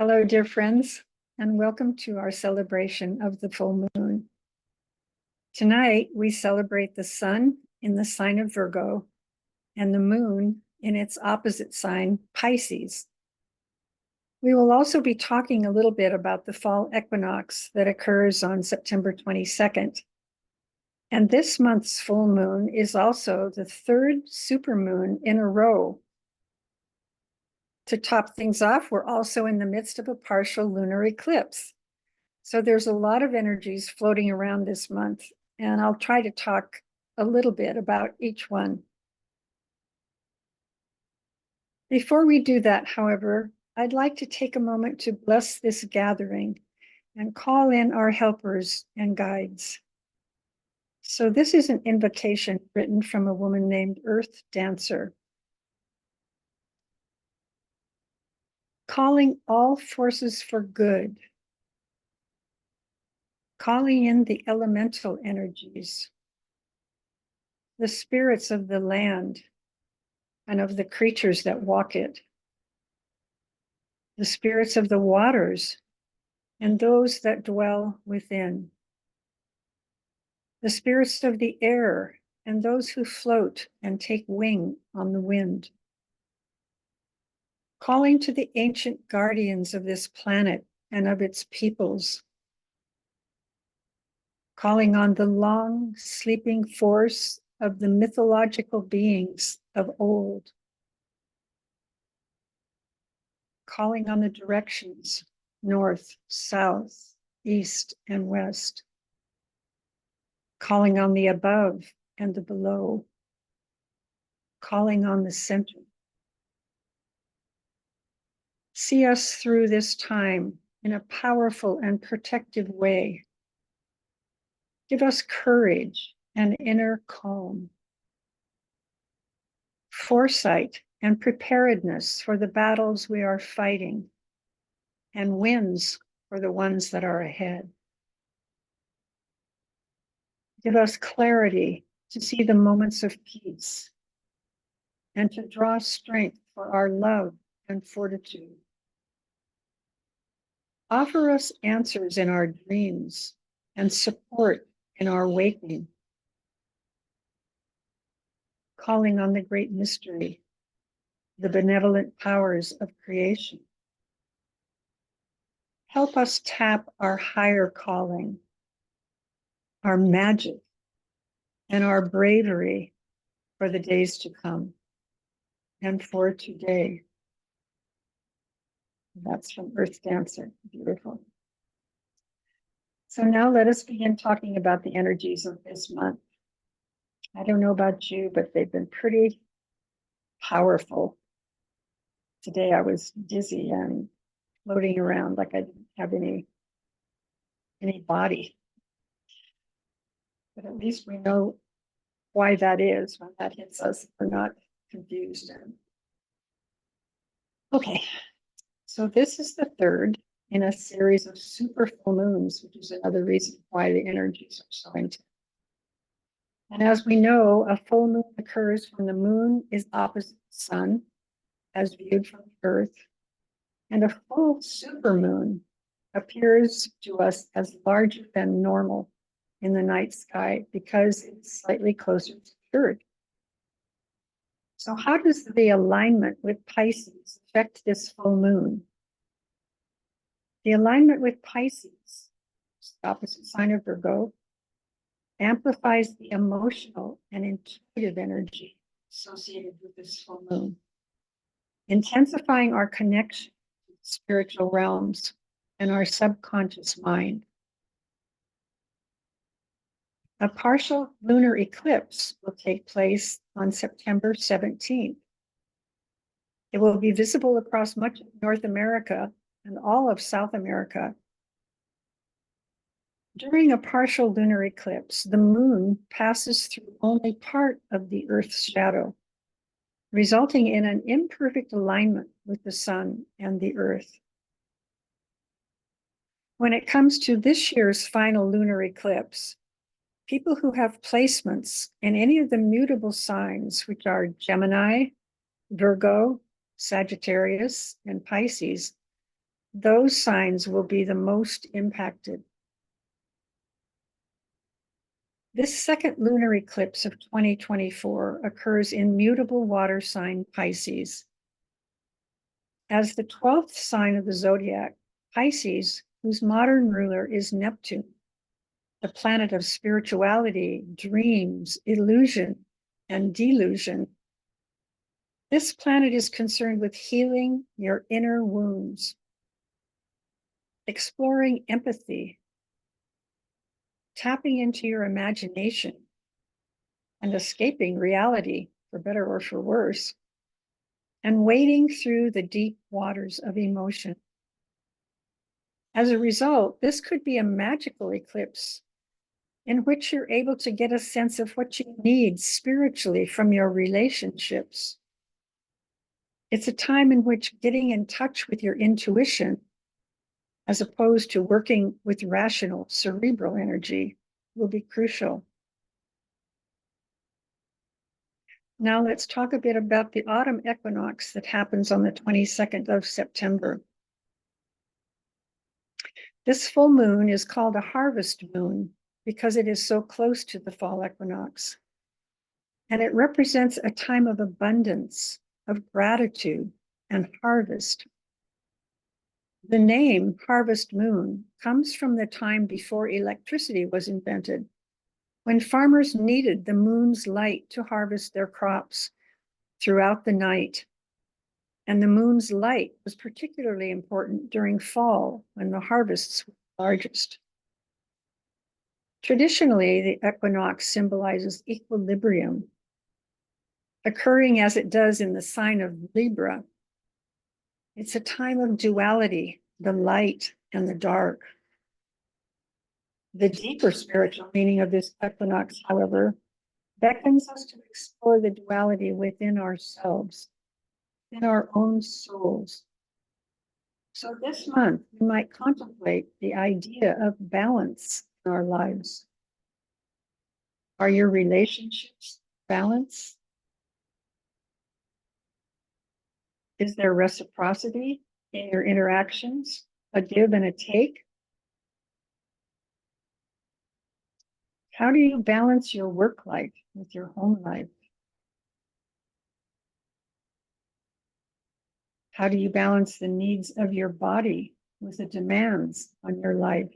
Hello, dear friends, and welcome to our celebration of the full moon. Tonight, we celebrate the sun in the sign of Virgo and the moon in its opposite sign, Pisces. We will also be talking a little bit about the fall equinox that occurs on September 22nd. And this month's full moon is also the third supermoon in a row. To top things off, we're also in the midst of a partial lunar eclipse. So there's a lot of energies floating around this month, and I'll try to talk a little bit about each one. Before we do that, however, I'd like to take a moment to bless this gathering and call in our helpers and guides. So this is an invitation written from a woman named Earth Dancer. Calling all forces for good. Calling in the elemental energies, the spirits of the land and of the creatures that walk it, the spirits of the waters and those that dwell within, the spirits of the air and those who float and take wing on the wind. Calling to the ancient guardians of this planet and of its peoples. Calling on the long sleeping force of the mythological beings of old. Calling on the directions, north, south, east, and west. Calling on the above and the below. Calling on the center. See us through this time in a powerful and protective way. Give us courage and inner calm, foresight and preparedness for the battles we are fighting, and wins for the ones that are ahead. Give us clarity to see the moments of peace and to draw strength for our love and fortitude. Offer us answers in our dreams and support in our waking. Calling on the great mystery, the benevolent powers of creation. Help us tap our higher calling, our magic, and our bravery for the days to come and for today. That's from Earth Dancer. Beautiful. So now let us begin talking about the energies of this month. I don't know about you, but they've been pretty powerful. Today I was dizzy and floating around like I didn't have any body. But at least we know why that is when that hits us. We're not confused. Okay, so this is the third in a series of super full moons, which is another reason why the energies are so intense. And as we know, a full moon occurs when the moon is opposite the sun, as viewed from the Earth, and a full supermoon appears to us as larger than normal in the night sky because it's slightly closer to the Earth. So how does the alignment with Pisces affect this full moon? The alignment with Pisces, the opposite sign of Virgo, amplifies the emotional and intuitive energy associated with this full moon, intensifying our connection to the spiritual realms and our subconscious mind. A partial lunar eclipse will take place on September 17th. It will be visible across much of North America and all of South America. During a partial lunar eclipse, the moon passes through only part of the Earth's shadow, resulting in an imperfect alignment with the sun and the Earth. When it comes to this year's final lunar eclipse, people who have placements in any of the mutable signs, which are Gemini, Virgo, Sagittarius, and Pisces, those signs will be the most impacted. This second lunar eclipse of 2024 occurs in mutable water sign Pisces. As the 12th sign of the zodiac, Pisces, whose modern ruler is Neptune, the planet of spirituality, dreams, illusion, and delusion. This planet is concerned with healing your inner wounds, exploring empathy, tapping into your imagination, and escaping reality, for better or for worse, and wading through the deep waters of emotion. As a result, this could be a magical eclipse in which you're able to get a sense of what you need spiritually from your relationships. It's a time in which getting in touch with your intuition, as opposed to working with rational cerebral energy, will be crucial. Now let's talk a bit about the autumn equinox that happens on the 22nd of September. This full moon is called a harvest moon because it is so close to the fall equinox. And it represents a time of abundance, of gratitude, and harvest. The name Harvest Moon comes from the time before electricity was invented, when farmers needed the moon's light to harvest their crops throughout the night. And the moon's light was particularly important during fall, when the harvests were largest. Traditionally, the equinox symbolizes equilibrium, occurring as it does in the sign of Libra. It's a time of duality, the light and the dark. The deeper spiritual meaning of this equinox, however, beckons us to explore the duality within ourselves, in our own souls. So this month, we might contemplate the idea of balance in our lives. Are your relationships balanced? Is there reciprocity in your interactions, a give and a take? How do you balance your work life with your home life? How do you balance the needs of your body with the demands on your life?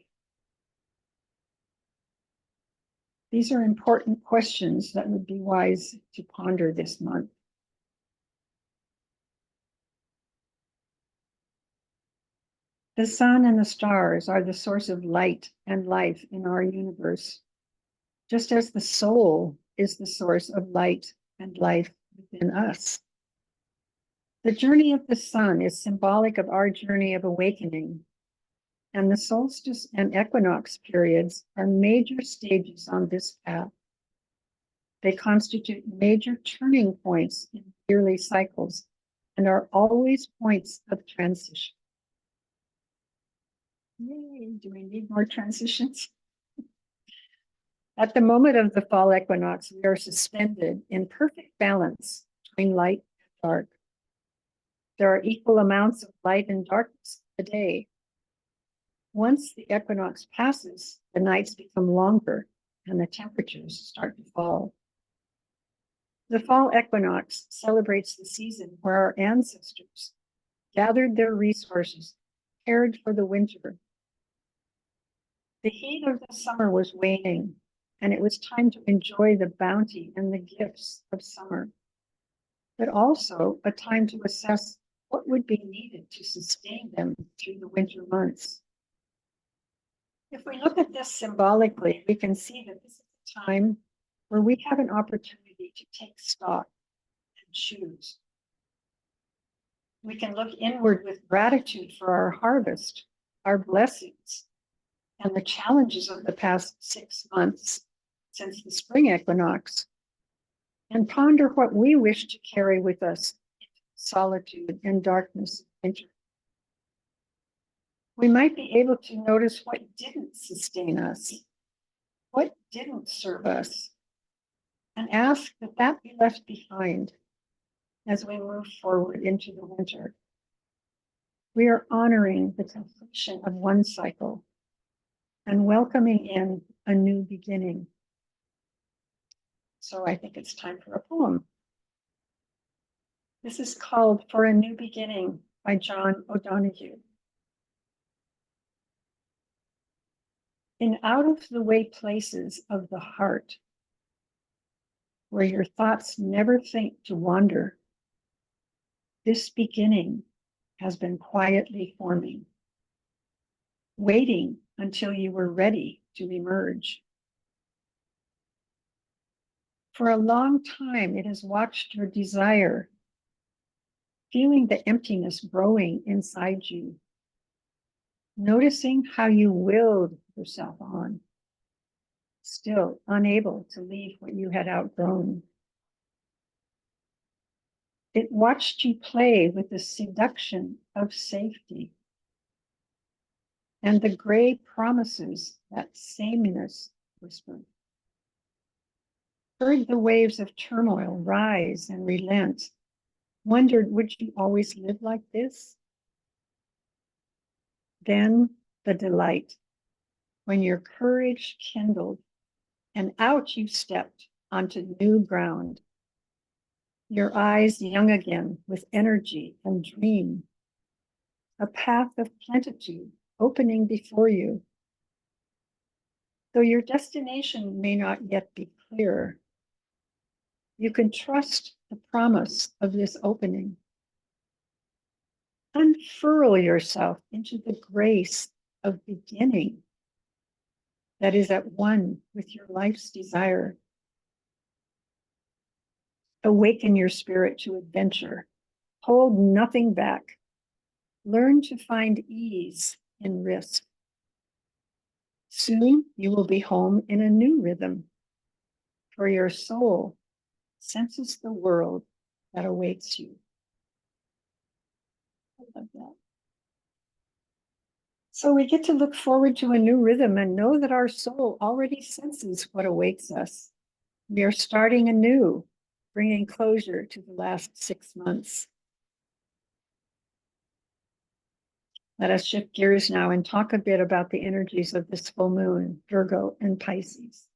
These are important questions that would be wise to ponder this month. The sun and the stars are the source of light and life in our universe, just as the soul is the source of light and life within us. The journey of the sun is symbolic of our journey of awakening, and the solstice and equinox periods are major stages on this path. They constitute major turning points in yearly cycles and are always points of transition. Yay, do we need more transitions? At the moment of the fall equinox, we are suspended in perfect balance between light and dark. There are equal amounts of light and darkness in the day. Once the equinox passes, the nights become longer and the temperatures start to fall. The fall equinox celebrates the season where our ancestors gathered their resources, cared for the winter. The heat of the summer was waning, and it was time to enjoy the bounty and the gifts of summer, but also a time to assess what would be needed to sustain them through the winter months. If we look at this symbolically, we can see that this is a time where we have an opportunity to take stock and choose. We can look inward with gratitude for our harvest, our blessings, and the challenges of the past 6 months since the spring equinox, and ponder what we wish to carry with us into solitude and darkness of winter. We might be able to notice what didn't sustain us, what didn't serve us, and ask that that be left behind as we move forward into the winter. We are honoring the completion of one cycle and welcoming in a new beginning. So I think it's time for a poem. This is called For a New Beginning by John O'Donoghue. In out of the way places of the heart, where your thoughts never think to wander, this beginning has been quietly forming, waiting until you were ready to emerge. For a long time, it has watched your desire, feeling the emptiness growing inside you, noticing how you willed yourself on, still unable to leave what you had outgrown. It watched you play with the seduction of safety and the gray promises that sameness whispered. Heard the waves of turmoil rise and relent, wondered, would you always live like this? Then the delight, when your courage kindled and out you stepped onto new ground, your eyes young again with energy and dream, a path of plenitude opening before you. Though your destination may not yet be clear, you can trust the promise of this opening. Unfurl yourself into the grace of beginning that is at one with your life's desire. Awaken your spirit to adventure. Hold nothing back. Learn to find ease in risk. Soon you will be home in a new rhythm, for your soul senses the world that awaits you. I love that. So we get to look forward to a new rhythm and know that our soul already senses what awaits us. We are starting anew, bringing closure to the last 6 months. Let us shift gears now and talk a bit about the energies of this full moon, Virgo and Pisces.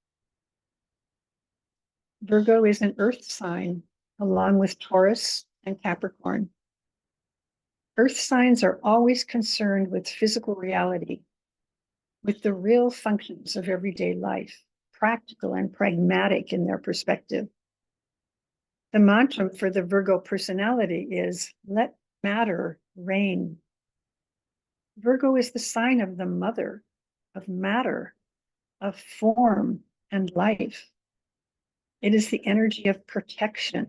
Virgo is an earth sign, along with Taurus and Capricorn. Earth signs are always concerned with physical reality, with the real functions of everyday life, practical and pragmatic in their perspective. The mantra for the Virgo personality is, let matter reign. Virgo is the sign of the mother, of matter, of form and life. It is the energy of protection,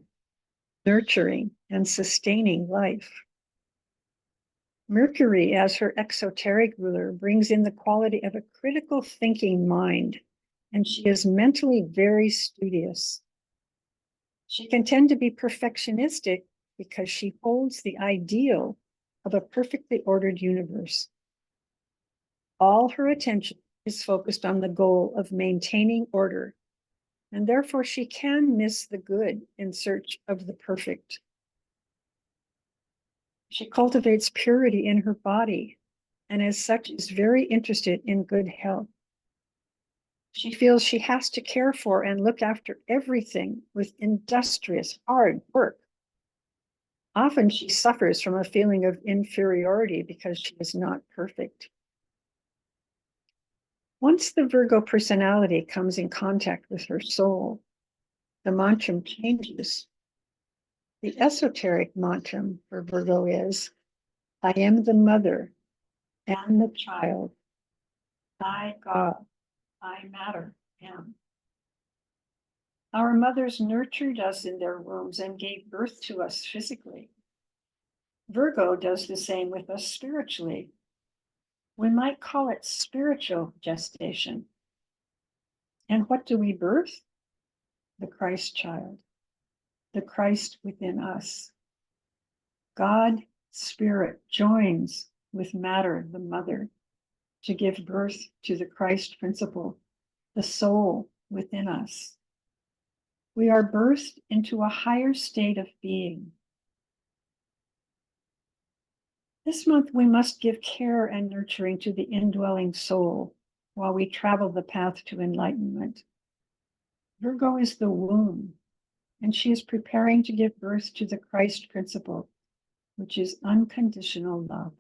nurturing, and sustaining life. Mercury, as her exoteric ruler, brings in the quality of a critical thinking mind, and she is mentally very studious. She can tend to be perfectionistic because she holds the ideal of a perfectly ordered universe. All her attention is focused on the goal of maintaining order, and therefore she can miss the good in search of the perfect. She cultivates purity in her body, and as such is very interested in good health. She feels she has to care for and look after everything with industrious, hard work. Often she suffers from a feeling of inferiority because she is not perfect. Once the Virgo personality comes in contact with her soul, the mantra changes. The esoteric mantra for Virgo is, I am the mother and the child. I, God, I matter, am. Our mothers nurtured us in their wombs and gave birth to us physically. Virgo does the same with us spiritually. We might call it spiritual gestation. And what do we birth? The Christ child, the Christ within us. God, Spirit, joins with matter, the mother, to give birth to the Christ principle, the soul within us. We are birthed into a higher state of being. This month, we must give care and nurturing to the indwelling soul while we travel the path to enlightenment. Virgo is the womb, and she is preparing to give birth to the Christ principle, which is unconditional love.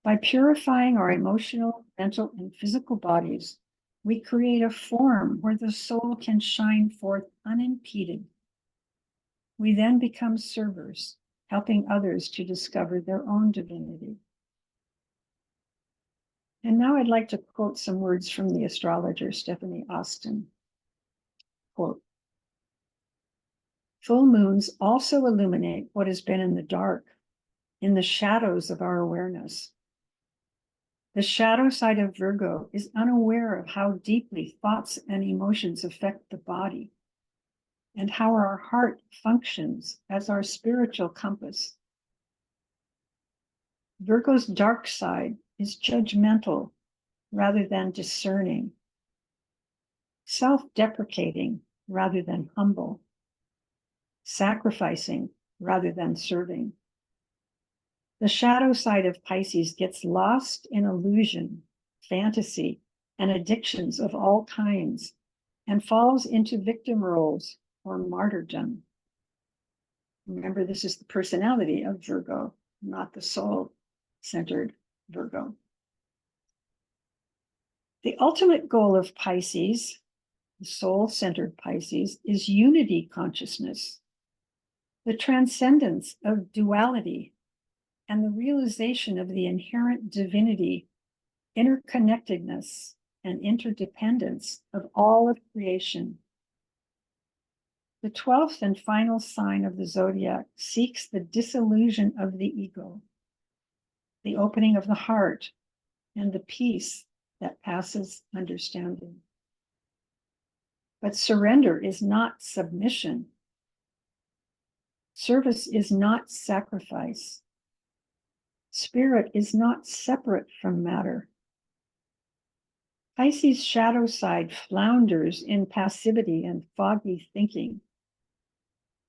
By purifying our emotional, mental, and physical bodies, we create a form where the soul can shine forth unimpeded. We then become servers, helping others to discover their own divinity. And now I'd like to quote some words from the astrologer Stephanie Austin. Quote, "Full moons also illuminate what has been in the dark, in the shadows of our awareness. The shadow side of Virgo is unaware of how deeply thoughts and emotions affect the body and how our heart functions as our spiritual compass. Virgo's dark side is judgmental rather than discerning, self-deprecating rather than humble, sacrificing rather than serving. The shadow side of Pisces gets lost in illusion, fantasy, and addictions of all kinds, and falls into victim roles or martyrdom." Remember, this is the personality of Virgo, not the soul-centered Virgo. The ultimate goal of Pisces, the soul-centered Pisces, is unity consciousness, the transcendence of duality, and the realization of the inherent divinity, interconnectedness, and interdependence of all of creation. The 12th and final sign of the zodiac seeks the dissolution of the ego, the opening of the heart, and the peace that passes understanding. But surrender is not submission. Service is not sacrifice. Spirit is not separate from matter. Pisces' shadow side flounders in passivity and foggy thinking.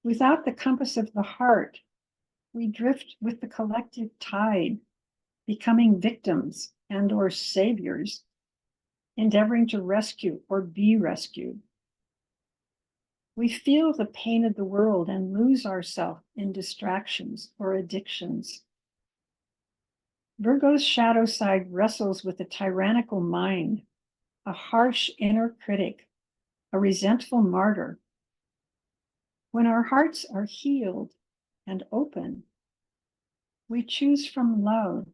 Without the compass of the heart, we drift with the collective tide, becoming victims and/or saviors, endeavoring to rescue or be rescued. We feel the pain of the world and lose ourselves in distractions or addictions. Virgo's shadow side wrestles with a tyrannical mind, a harsh inner critic, a resentful martyr. When our hearts are healed and open, we choose from love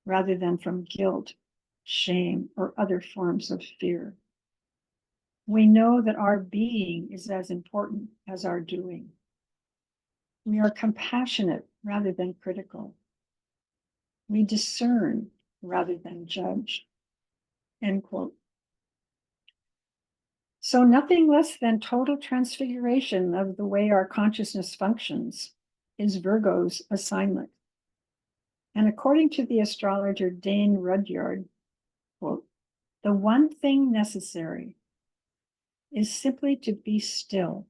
rather than from guilt, shame, or other forms of fear. We know that our being is as important as our doing. We are compassionate rather than critical. We discern rather than judge." End quote. So nothing less than total transfiguration of the way our consciousness functions is Virgo's assignment. And according to the astrologer Dane Rudyard, quote, "The one thing necessary is simply to be still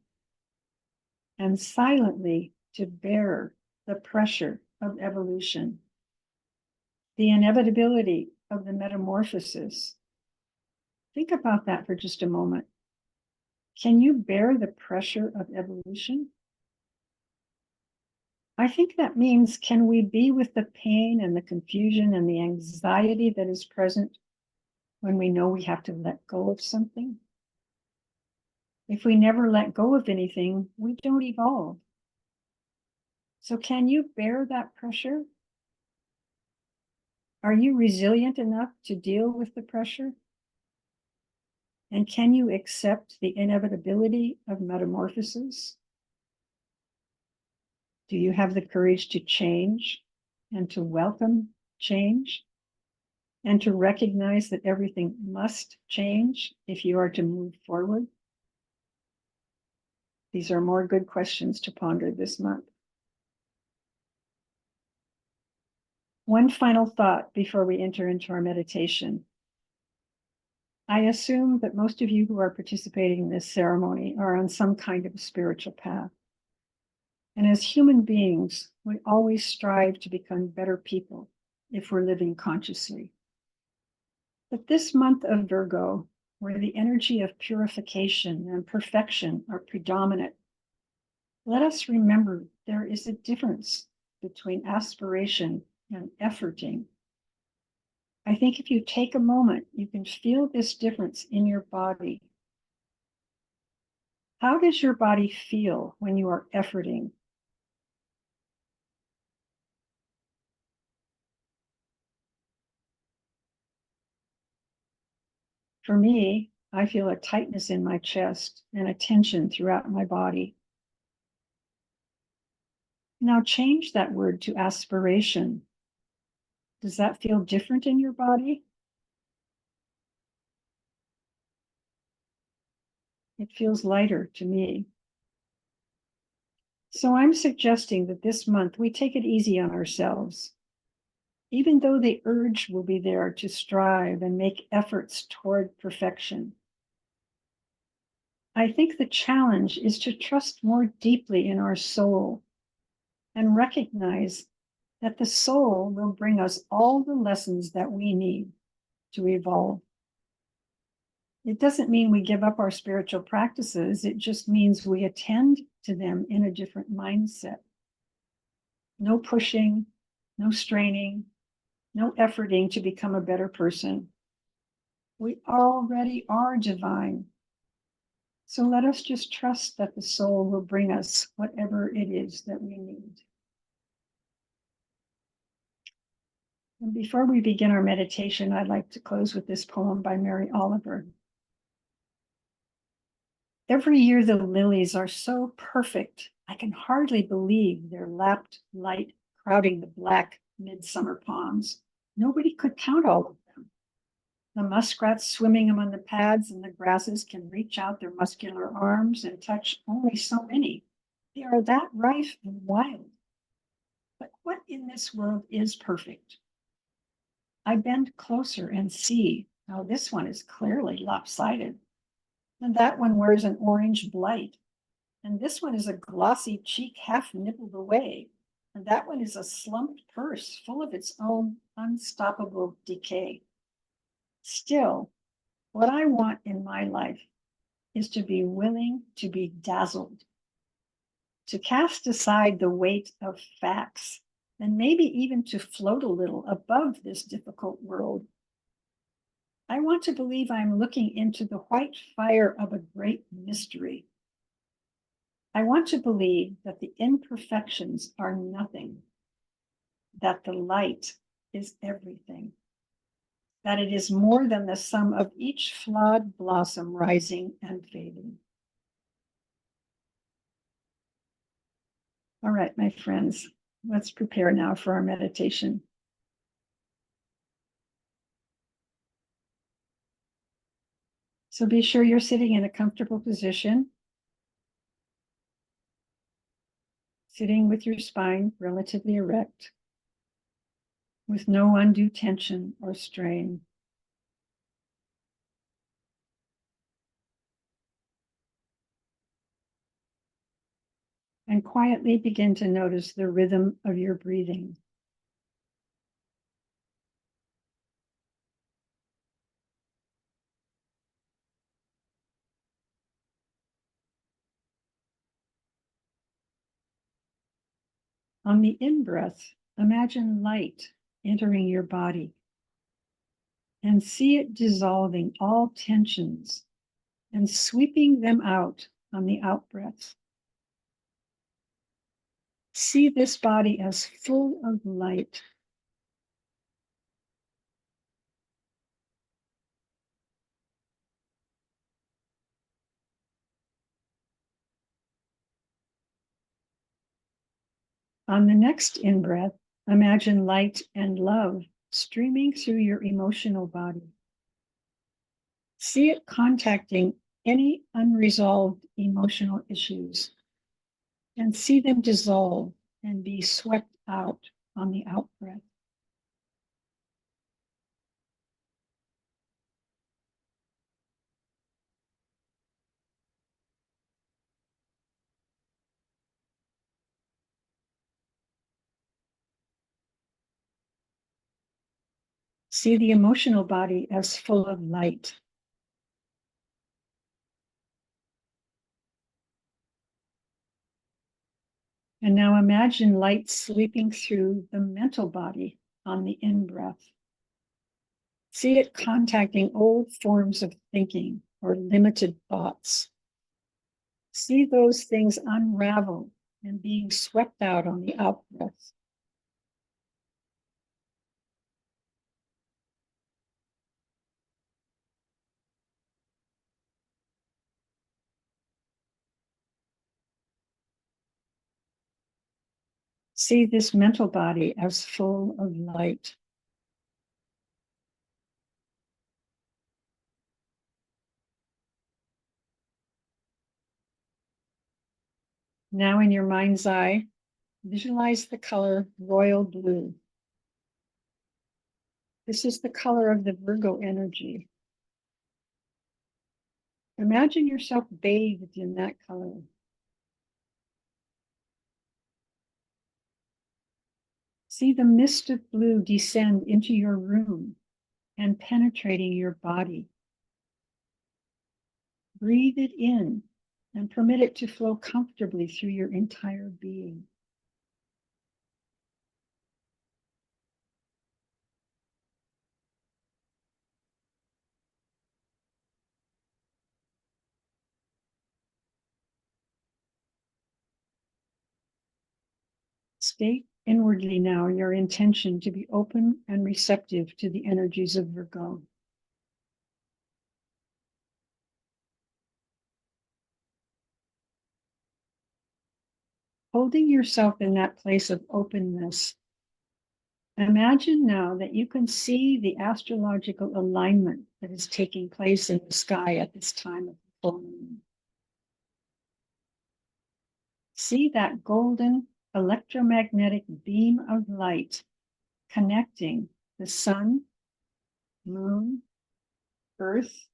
and silently to bear the pressure of evolution, the inevitability of the metamorphosis." Think about that for just a moment. Can you bear the pressure of evolution? I think that means, can we be with the pain and the confusion and the anxiety that is present when we know we have to let go of something? If we never let go of anything, we don't evolve. So can you bear that pressure? Are you resilient enough to deal with the pressure? And can you accept the inevitability of metamorphosis? Do you have the courage to change and to welcome change and to recognize that everything must change if you are to move forward? These are more good questions to ponder this month. One final thought before we enter into our meditation. I assume that most of you who are participating in this ceremony are on some kind of spiritual path. And as human beings, we always strive to become better people if we're living consciously. But this month of Virgo, where the energy of purification and perfection are predominant, let us remember there is a difference between aspiration and efforting. I think if you take a moment, you can feel this difference in your body. How does your body feel when you are efforting? For me, I feel a tightness in my chest and a tension throughout my body. Now change that word to aspiration. Does that feel different in your body? It feels lighter to me. So I'm suggesting that this month we take it easy on ourselves. Even though the urge will be there to strive and make efforts toward perfection, I think the challenge is to trust more deeply in our soul and recognize that the soul will bring us all the lessons that we need to evolve. It doesn't mean we give up our spiritual practices. It just means we attend to them in a different mindset. No pushing, no straining, no efforting to become a better person. We already are divine. So let us just trust that the soul will bring us whatever it is that we need. And before we begin our meditation, I'd like to close with this poem by Mary Oliver. Every year the lilies are so perfect, I can hardly believe their lapped light crowding the black midsummer ponds. Nobody could count all of them. The muskrats swimming among the pads and the grasses can reach out their muscular arms and touch only so many. They are that rife and wild. But what in this world is perfect? I bend closer and see how this one is clearly lopsided. And that one wears an orange blight. And this one is a glossy cheek half nibbled away. And that one is a slumped purse full of its own unstoppable decay. Still, what I want in my life is to be willing to be dazzled, to cast aside the weight of facts, and maybe even to float a little above this difficult world. I want to believe I'm looking into the white fire of a great mystery. I want to believe that the imperfections are nothing, that the light is everything, that it is more than the sum of each flawed blossom rising and fading. All right, my friends, let's prepare now for our meditation. So be sure you're sitting in a comfortable position, sitting with your spine relatively erect, with no undue tension or strain. And quietly begin to notice the rhythm of your breathing. On the in-breath, imagine light entering your body and see it dissolving all tensions and sweeping them out on the out-breath. See this body as full of light. On the next in-breath, imagine light and love streaming through your emotional body. See it contacting any unresolved emotional issues and see them dissolve and be swept out on the out-breath. See the emotional body as full of light. And now imagine light sweeping through the mental body on the in-breath. See it contacting old forms of thinking or limited thoughts. See those things unravel and being swept out on the out-breath. See this mental body as full of light. Now in your mind's eye, visualize the color royal blue. This is the color of the Virgo energy. Imagine yourself bathed in that color. See the mist of blue descend into your room and penetrating your body. Breathe it in and permit it to flow comfortably through your entire being. State inwardly now your intention to be open and receptive to the energies of Virgo. Holding yourself in that place of openness, imagine now that you can see the astrological alignment that is taking place in the sky at this time of the full moon. See that golden electromagnetic beam of light connecting the sun, moon, earth,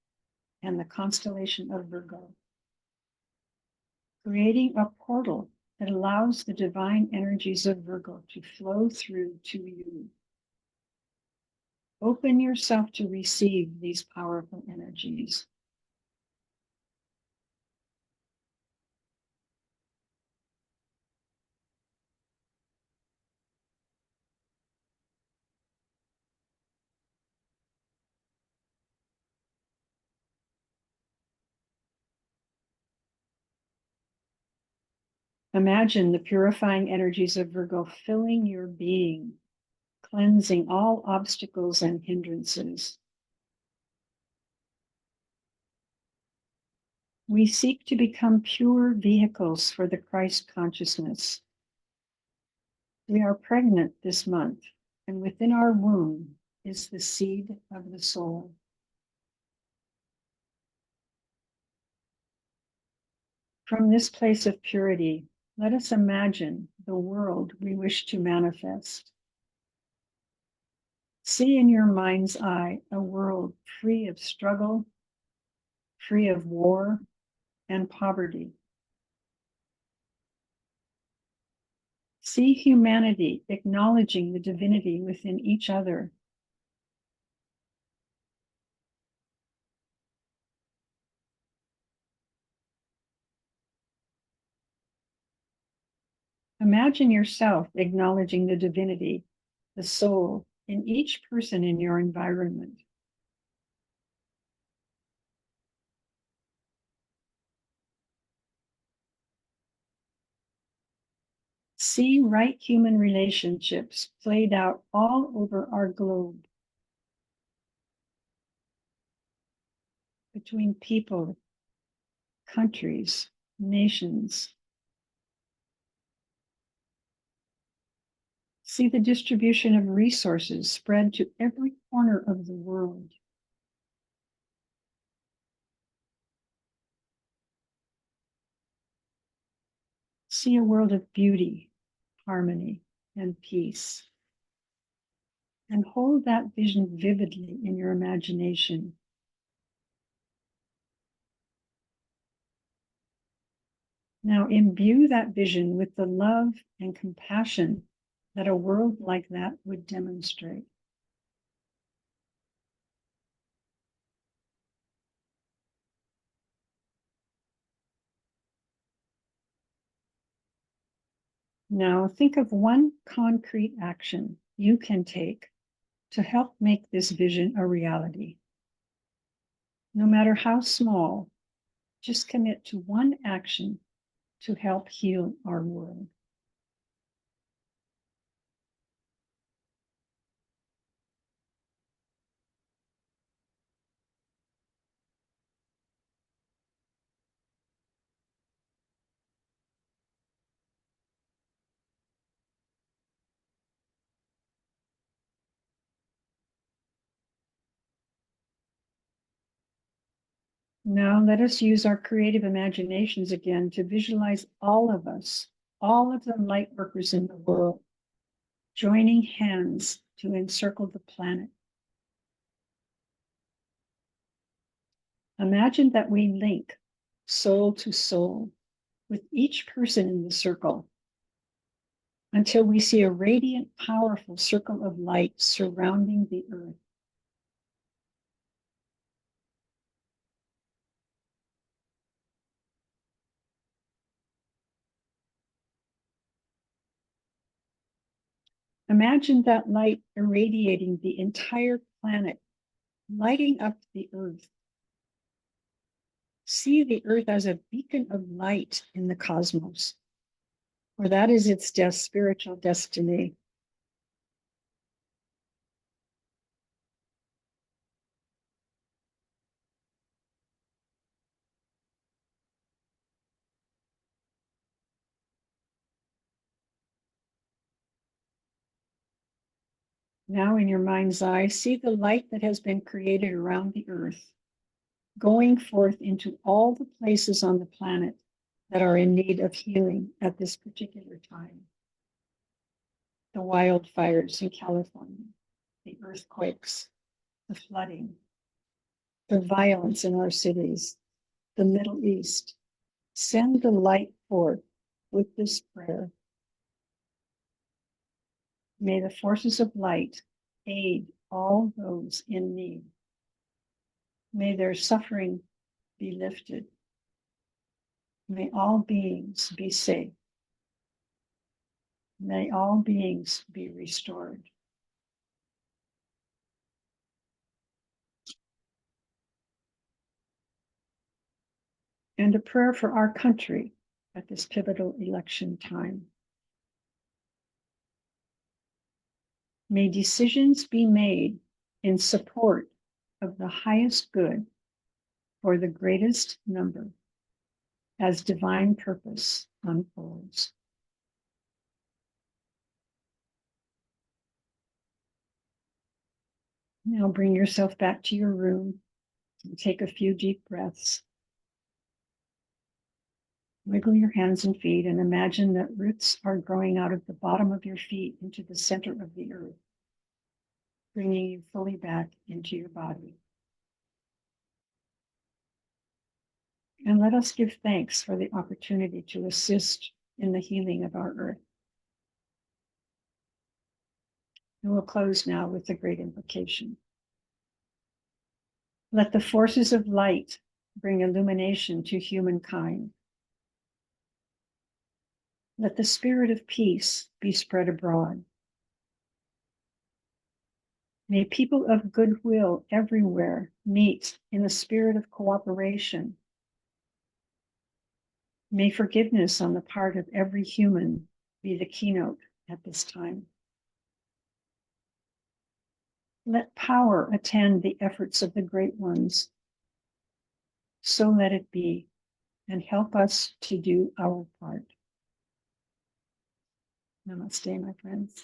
and the constellation of Virgo, creating a portal that allows the divine energies of Virgo to flow through to you. Open yourself to receive these powerful energies. Imagine the purifying energies of Virgo filling your being, cleansing all obstacles and hindrances. We seek to become pure vehicles for the Christ consciousness. We are pregnant this month, and within our womb is the seed of the soul. From this place of purity, let us imagine the world we wish to manifest. See in your mind's eye a world free of struggle, free of war and poverty. See humanity acknowledging the divinity within each other. Imagine yourself acknowledging the divinity, the soul, in each person in your environment. See right human relationships played out all over our globe, between people, countries, nations. See the distribution of resources spread to every corner of the world. See a world of beauty, harmony, and peace. And hold that vision vividly in your imagination. Now imbue that vision with the love and compassion that a world like that would demonstrate. Now think of one concrete action you can take to help make this vision a reality. No matter how small, just commit to one action to help heal our world. Now let us use our creative imaginations again to visualize all of us, all of the light workers in the world, joining hands to encircle the planet. Imagine that we link soul to soul with each person in the circle until we see a radiant, powerful circle of light surrounding the earth. Imagine that light irradiating the entire planet, lighting up the earth. See the earth as a beacon of light in the cosmos, for that is its spiritual destiny. Now in your mind's eye, see the light that has been created around the earth, going forth into all the places on the planet that are in need of healing at this particular time. The wildfires in California, the earthquakes, the flooding, the violence in our cities, the Middle East. Send the light forth with this prayer. May the forces of light aid all those in need. May their suffering be lifted. May all beings be safe. May all beings be restored. And a prayer for our country at this pivotal election time. May decisions be made in support of the highest good for the greatest number as divine purpose unfolds. Now bring yourself back to your room and take a few deep breaths. Wiggle your hands and feet and imagine that roots are growing out of the bottom of your feet into the center of the earth, bringing you fully back into your body. And let us give thanks for the opportunity to assist in the healing of our earth. And we'll close now with the great invocation. Let the forces of light bring illumination to humankind. Let the spirit of peace be spread abroad. May people of goodwill everywhere meet in a spirit of cooperation. May forgiveness on the part of every human be the keynote at this time. Let power attend the efforts of the great ones. So let it be, and help us to do our part. Namaste, my friends.